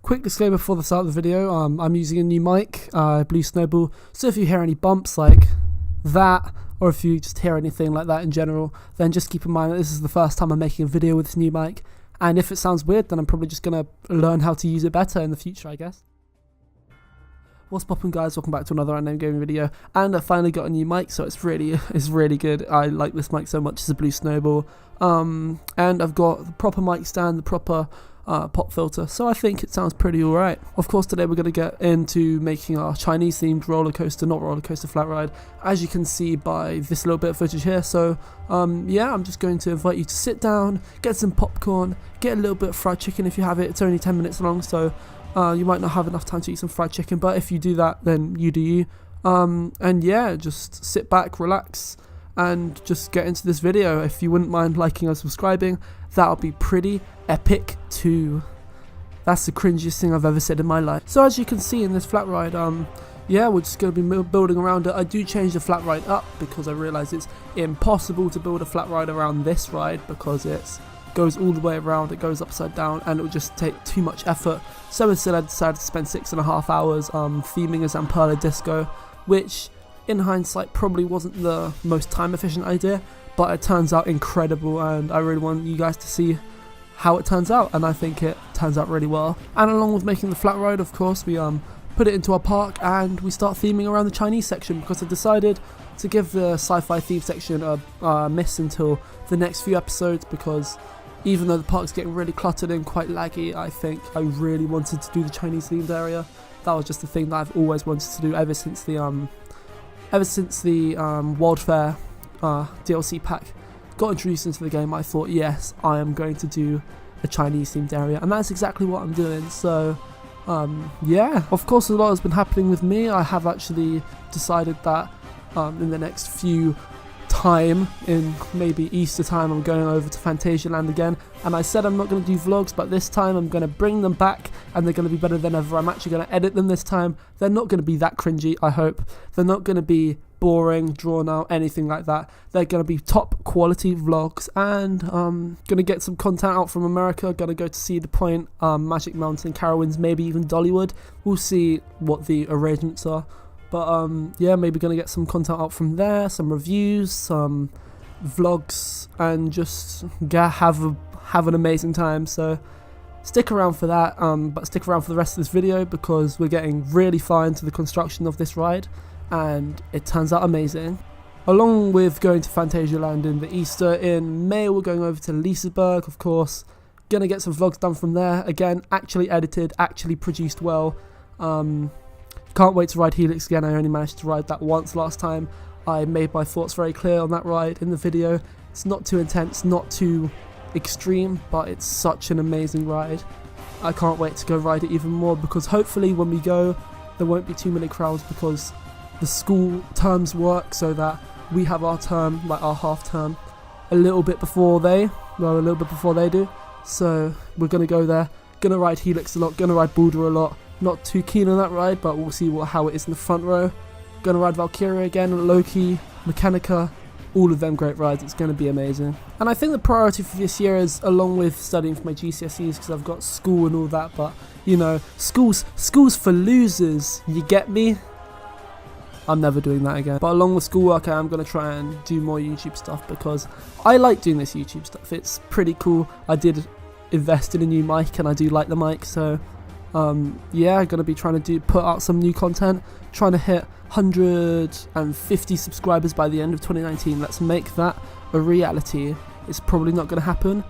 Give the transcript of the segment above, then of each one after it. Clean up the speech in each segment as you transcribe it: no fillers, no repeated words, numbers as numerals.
Quick disclaimer before the start of the video, I'm using a new mic, Blue Snowball, so if you hear any bumps like that, or if you just hear anything like that in general, then just keep in mind that this is the first time I'm making a video with this new mic, and if it sounds weird, then I'm probably just going to learn how to use it better in the future, I guess. What's poppin', guys? Welcome back to another Unknown Gaming video, and I finally got a new mic, so it's really good. I like this mic so much. It's a Blue Snowball, and I've got the proper mic stand, the proper pop filter, so I think it sounds pretty alright. Of course, today we're going to get into making our Chinese themed roller coaster, not roller coaster, flat ride, as you can see by this little bit of footage here. So yeah, I'm just going to invite you to sit down, get some popcorn, get a little bit of fried chicken if you have it. It's only 10 minutes long, so you might not have enough time to eat some fried chicken, but if you do that, then you do you. And yeah, just sit back, relax, and just get into this video. If you wouldn't mind liking or subscribing, that would be pretty epic too. That's the cringiest thing I've ever said in my life. So as you can see in this flat ride, yeah, we're just going to be building around it. I do change the flat ride up because I realise it's impossible to build a flat ride around this ride because it goes all the way around, it goes upside down, and it would just take too much effort. So instead I decided to spend 6.5 hours theming a Zamperla disco, which in hindsight probably wasn't the most time efficient idea, but it turns out incredible, and I really want you guys to see how it turns out, and I think it turns out really well. And along with making the flat ride, of course, we put it into our park and we start theming around the Chinese section, because I decided to give the sci-fi theme section a miss until the next few episodes, because even though the park's getting really cluttered and quite laggy, I think I really wanted to do the Chinese themed area. That was just the thing that I've always wanted to do ever since the World Fair DLC pack got introduced into the game. I thought, yes, I am going to do a Chinese themed area, and that's exactly what I'm doing. So yeah, of course a lot has been happening with me. I have actually decided that in the next few time, in maybe Easter time, I'm going over to Fantasialand again, and I said I'm not going to do vlogs, but this time I'm going to bring them back, and they're going to be better than ever. I'm actually going to edit them this time. They're not going to be that cringy, I hope. They're not going to be boring, drawn out, anything like that. They're going to be top quality vlogs, and going to get some content out from America. Going to go to Cedar Point, Magic Mountain, Carowinds, maybe even Dollywood. We'll see what the arrangements are. But yeah, maybe going to get some content out from there, some reviews, some vlogs, and just have an amazing time. So stick around for that, but stick around for the rest of this video, because we're getting really far into the construction of this ride, and it turns out amazing. Along with going to Fantasialand in the Easter, in May we're going over to Liseberg, of course. Gonna get some vlogs done from there, again, actually edited, actually produced well. Can't wait to ride Helix again. I only managed to ride that once last time. I made my thoughts very clear on that ride in the video. It's not too intense, not too extreme, but it's such an amazing ride. I can't wait to go ride it even more, because hopefully when we go there won't be too many crowds, because the school terms work so that we have our term, like our half term, a little bit before they do. So we're going to go there, going to ride Helix a lot, going to ride Boulder a lot. Not too keen on that ride, but we'll see how it is in the front row. Gonna ride Valkyria again, Loki, Mechanica, all of them great rides. It's gonna be amazing. And I think the priority for this year is, along with studying for my GCSEs, because I've got school and all that, but you know, school's for losers, you get me? I'm never doing that again. But along with schoolwork, I am going to try and do more YouTube stuff, because I like doing this YouTube stuff. It's pretty cool. I did invest in a new mic, and I do like the mic, so yeah, going to be trying to put out some new content, trying to hit 150 subscribers by the end of 2019. Let's make that a reality. It's probably not going to happen,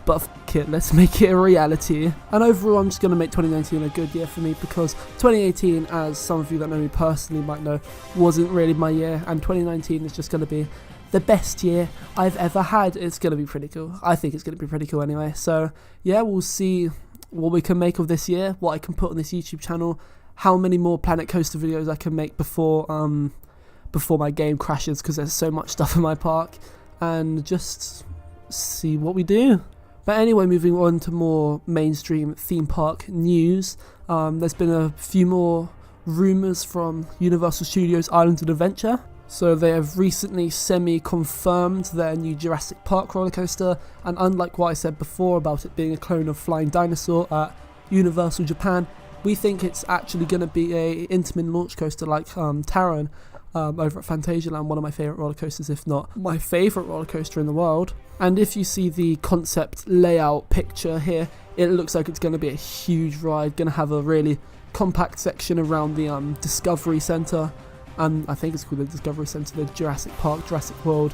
but fuck it, let's make it a reality. And overall, I'm just going to make 2019 a good year for me, because 2018, as some of you that know me personally might know, wasn't really my year, and 2019 is just going to be the best year I've ever had. It's going to be pretty cool. I think it's going to be pretty cool anyway. So yeah, we'll see what we can make of this year, what I can put on this YouTube channel, how many more Planet Coaster videos I can make before my game crashes, because there's so much stuff in my park, and just see what we do. But anyway, moving on to more mainstream theme park news, there's been a few more rumours from Universal Studios Islands of Adventure. So they have recently semi-confirmed their new Jurassic Park roller coaster, and unlike what I said before about it being a clone of Flying Dinosaur at Universal Japan, we think it's actually going to be a Intamin launch coaster like Taron over at Phantasialand, one of my favourite roller coasters, if not my favourite roller coaster in the world. And if you see the concept layout picture here, it looks like it's going to be a huge ride, going to have a really compact section around the Discovery Centre, and I think it's called the Discovery Centre, the Jurassic Park, Jurassic World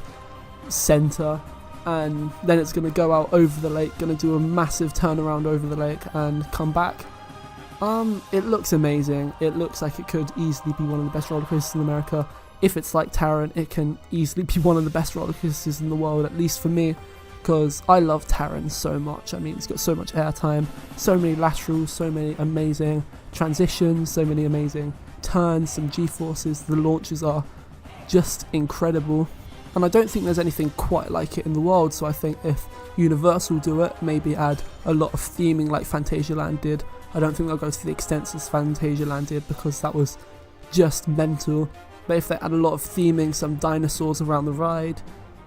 Centre, and then it's going to go out over the lake, going to do a massive turnaround over the lake and come back. It looks amazing. It looks like it could easily be one of the best roller coasters in America. If it's like Taron, it can easily be one of the best roller coasters in the world, at least for me, because I love Taron so much. I mean, it's got so much airtime, so many laterals, so many amazing transitions, so many amazing turns, some G-forces. The launches are just incredible, and I don't think there's anything quite like it in the world. So I think if Universal do it, maybe add a lot of theming like Phantasialand did. I don't think they'll go to the extent as Phantasialand did, because that was just mental. But if they add a lot of theming, some dinosaurs around the ride,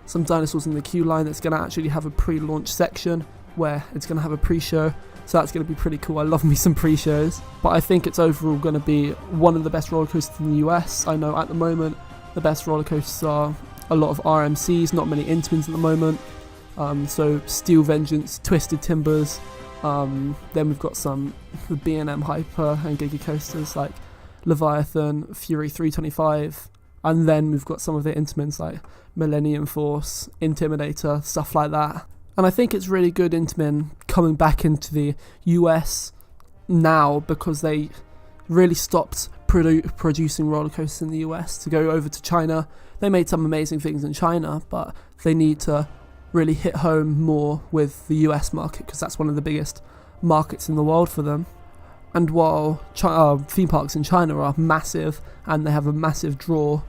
some dinosaurs in the queue line, that's going to actually have a pre-launch section where it's going to have a pre-show. So that's going to be pretty cool. I love me some pre-shows. But I think it's overall going to be one of the best roller coasters in the US. I know at the moment the best roller coasters are a lot of RMCs, not many Intamins at the moment. So Steel Vengeance, Twisted Timbers. Then we've got some B&M Hyper and Giga coasters like Leviathan, Fury 325, and then we've got some of the Intamins like Millennium Force, Intimidator, stuff like that. And I think it's really good Intamin coming back into the US now, because they really stopped producing roller coasters in the US to go over to China. They made some amazing things in China, but they need to really hit home more with the US market, because that's one of the biggest markets in the world for them. And while theme parks in China are massive and they have a massive draw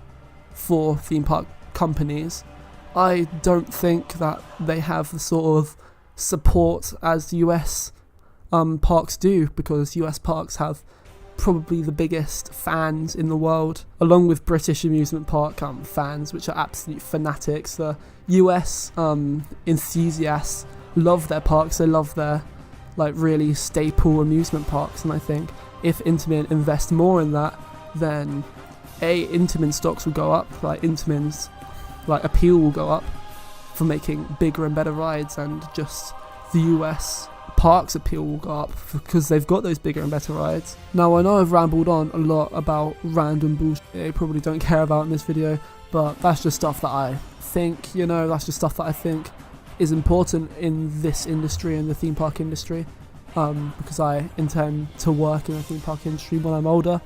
for theme park companies, I don't think that they have the sort of support as the US parks do, because US parks have probably the biggest fans in the world, along with British amusement park fans, which are absolute fanatics. The US enthusiasts love their parks, they love their like really staple amusement parks, and I think if Intamin invest more in that, then Intamin stocks will go up, like Intamin's like appeal will go up for making bigger and better rides, and just the US parks appeal will go up because they've got those bigger and better rides. Now I know I've rambled on a lot about random bullshit I probably don't care about in this video, but that's just stuff that I think, you know, that's just stuff that I think is important in this industry, in the theme park industry, because I intend to work in the theme park industry when I'm older.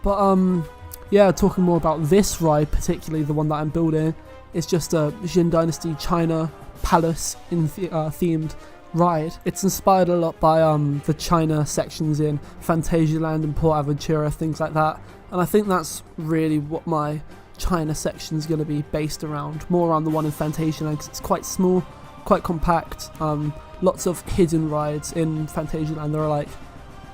But yeah, talking more about this ride, particularly the one that I'm building, it's just a Jin Dynasty China Palace themed ride. It's inspired a lot by the China sections in Phantasialand and Port Aventura, things like that, and I think that's really what my China section is going to be based around, more around the one in Phantasialand, because it's quite small, quite compact, lots of hidden rides in Phantasialand. There are like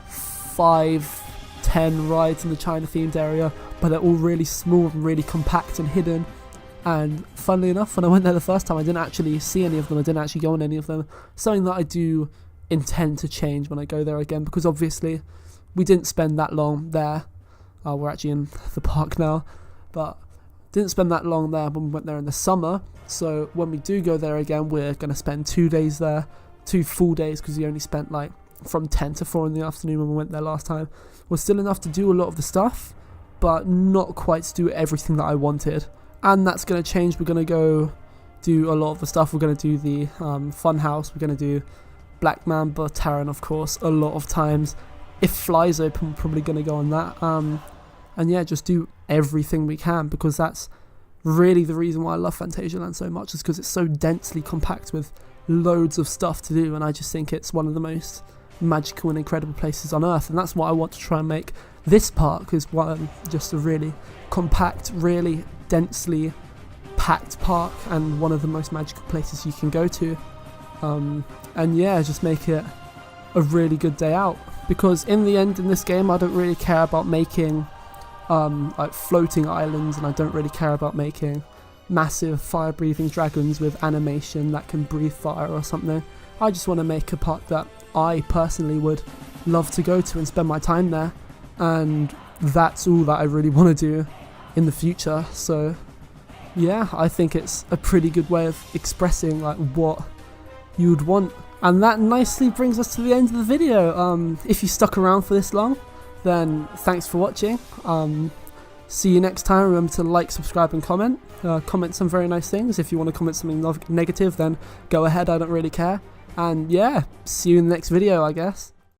5-10 rides in the China themed area, but they're all really small and really compact and hidden. And funnily enough, when I went there the first time, I didn't actually see any of them, I didn't actually go on any of them. Something that I do intend to change when I go there again, because obviously we didn't spend that long there. We're actually in the park now, but didn't spend that long there when we went there in the summer. So when we do go there again, we're going to spend 2 days there, 2 full days, because we only spent like from 10 to 4 in the afternoon when we went there last time. Was still enough to do a lot of the stuff, but not quite to do everything that I wanted. And that's going to change. We're going to go do a lot of the stuff. We're going to do the fun house. We're going to do Black Mamba, Taron, of course, a lot of times. If Fly's open, we're probably going to go on that. And yeah, just do everything we can, because that's really the reason why I love Phantasialand so much, is because it's so densely compact with loads of stuff to do, and I just think it's one of the most magical and incredible places on earth. And that's what I want to try and make this park, is just a really compact, really densely packed park, and one of the most magical places you can go to. And yeah, just make it a really good day out, because in the end, in this game, I don't really care about making like floating islands, and I don't really care about making massive fire-breathing dragons with animation that can breathe fire or something. I just want to make a park that I personally would love to go to and spend my time there, and that's all that I really want to do in the future. So yeah, I think it's a pretty good way of expressing like what you'd want. And that nicely brings us to the end of the video. If you stuck around for this long, then thanks for watching. See you next time. Remember to like, subscribe and comment. Comment some very nice things. If you want to comment something negative, then go ahead, I don't really care. And yeah, see you in the next video, I guess.